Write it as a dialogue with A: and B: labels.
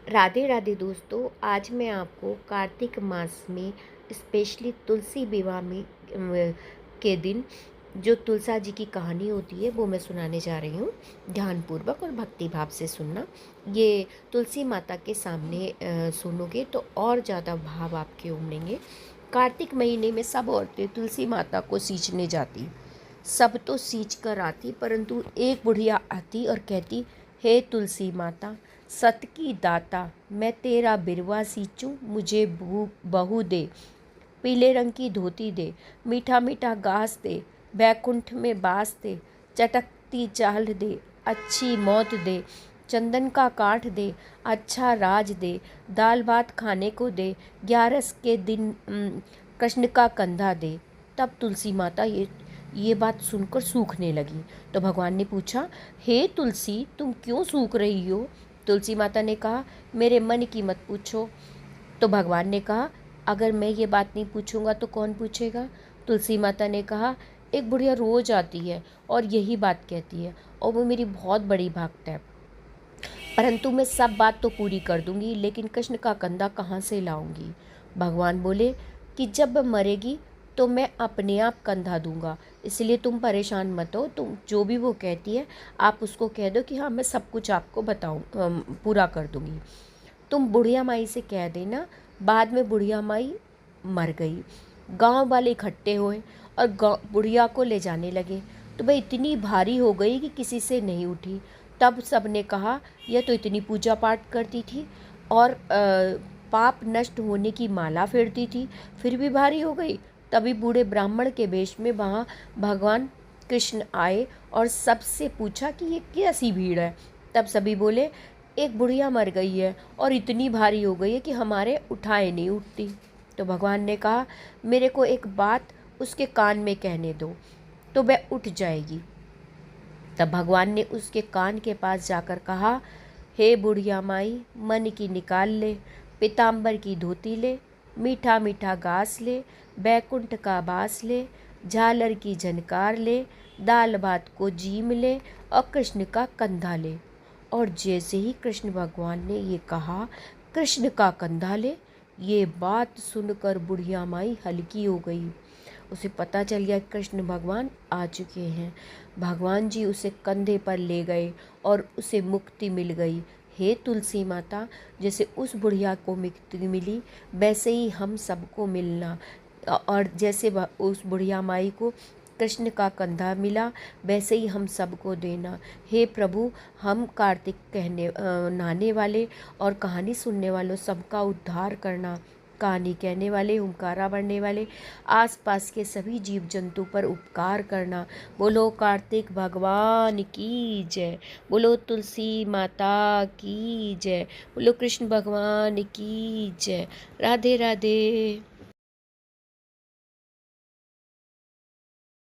A: राधे राधे दोस्तों। आज मैं आपको कार्तिक मास में स्पेशली तुलसी विवाह में के दिन जो तुलसा जी की कहानी होती है वो मैं सुनाने जा रही हूँ। ध्यानपूर्वक और भक्ति भाव से सुनना। ये तुलसी माता के सामने सुनोगे तो और ज़्यादा भाव आपके उमड़ेंगे। कार्तिक महीने में सब औरतें तुलसी माता को सींचने जाती। सब तो सींच कर आती, परंतु एक बुढ़िया आती और कहती, हे तुलसी माता, सत की दाता, मैं तेरा बिरवा सींचूं, मुझे बहू दे, पीले रंग की धोती दे, मीठा मीठा घास दे, बैकुंठ में बास दे, चटकती चाल दे, अच्छी मौत दे, चंदन का काठ दे, अच्छा राज दे, दाल भात खाने को दे, 11 के दिन कृष्ण का कंधा दे। तब तुलसी माता ये बात सुनकर सूखने लगी। तो भगवान ने पूछा, हे तुलसी, तुम क्यों सूख रही हो? तुलसी माता ने कहा, मेरे मन की मत पूछो। तो भगवान ने कहा, अगर मैं ये बात नहीं पूछूंगा तो कौन पूछेगा? तुलसी माता ने कहा, एक बुढ़िया रोज आती है और यही बात कहती है, और वो मेरी बहुत बड़ी भक्त है, परंतु मैं सब बात तो पूरी कर दूंगी, लेकिन कृष्ण का कंधा कहाँ से लाऊंगी? भगवान बोले कि जब मरेगी तो मैं अपने आप कंधा दूंगा, इसलिए तुम परेशान मत हो। तुम जो भी वो कहती है आप उसको कह दो कि हाँ, मैं सब कुछ आपको पूरा कर दूंगी। तुम बुढ़िया माई से कह देना। बाद में बुढ़िया माई मर गई। गांव वाले इकट्ठे हुए और बुढ़िया को ले जाने लगे, तो वह इतनी भारी हो गई कि किसी से नहीं उठी। तब सब ने कहा, यह तो इतनी पूजा पाठ करती थी और पाप नष्ट होने की माला फेरती थी, फिर भी भारी हो गई। तभी बूढ़े ब्राह्मण के वेश में वहाँ भगवान कृष्ण आए और सबसे पूछा कि ये कैसी भीड़ है। तब सभी बोले, एक बुढ़िया मर गई है और इतनी भारी हो गई है कि हमारे उठाए नहीं उठती। तो भगवान ने कहा, मेरे को एक बात उसके कान में कहने दो तो वह उठ जाएगी। तब भगवान ने उसके कान के पास जाकर कहा, हे बुढ़िया माई, मन की निकाल ले, पीताम्बर की धोती ले, मीठा मीठा घास ले, बैकुंठ का बास ले, झालर की झनकार ले, दाल भात को जीम ले और कृष्ण का कंधा ले। और जैसे ही कृष्ण भगवान ने ये कहा, कृष्ण का कंधा ले, ये बात सुनकर बुढ़िया माई हल्की हो गई। उसे पता चल गया कृष्ण भगवान आ चुके हैं। भगवान जी उसे कंधे पर ले गए और उसे मुक्ति मिल गई। हे तुलसी माता, जैसे उस बुढ़िया को मुक्ति मिली वैसे ही हम सबको मिलना, और जैसे उस बुढ़िया माई को कृष्ण का कंधा मिला वैसे ही हम सबको देना। हे प्रभु, हम कार्तिक नहाने वाले और कहानी सुनने वालों सबका उद्धार करना। कहानी कहने वाले, हुंकारा भरने वाले, आसपास के सभी जीव जंतु पर उपकार करना। बोलो कार्तिक भगवान की जय। बोलो तुलसी माता की जय। बोलो कृष्ण भगवान की जय। राधे राधे।